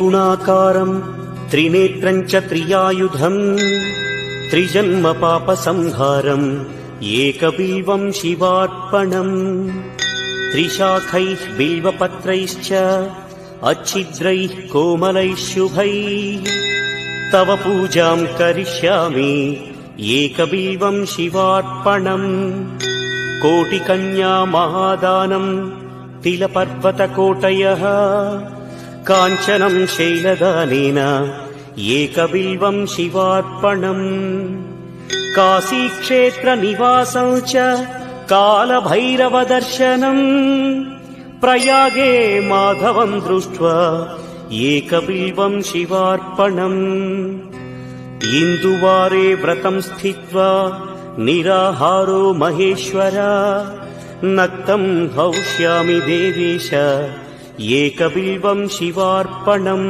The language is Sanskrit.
गुणाकारं त्रिनेत्रं च त्रियायुधं त्रिजन्म पापसंहारं एकबिल्वं शिवार्पणम् त्रिशाखैः बिल्वपत्रैश्च अच्छिद्रैः कोमलैः शुभैः तव पूजां करिष्यामि एकबिल्वं शिवार्पणम् कोटिकन्या महादानं तिलपर्वतकोटयः काञ्चनं शैलदानेन एकबिल्वं शिवार्पणम् काशीक्षेत्रनिवासं च कालभैरवदर्शनम् प्रयागे माधवं दृष्ट्वा एकबिल्वं शिवार्पणम् इन्दुवारे व्रतं स्थित्वा निराहारो महेश्वर नक्तं भविष्यामि देवेश एकबिल्वं शिवार्पणम्।